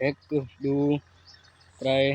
1 2 3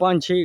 5 6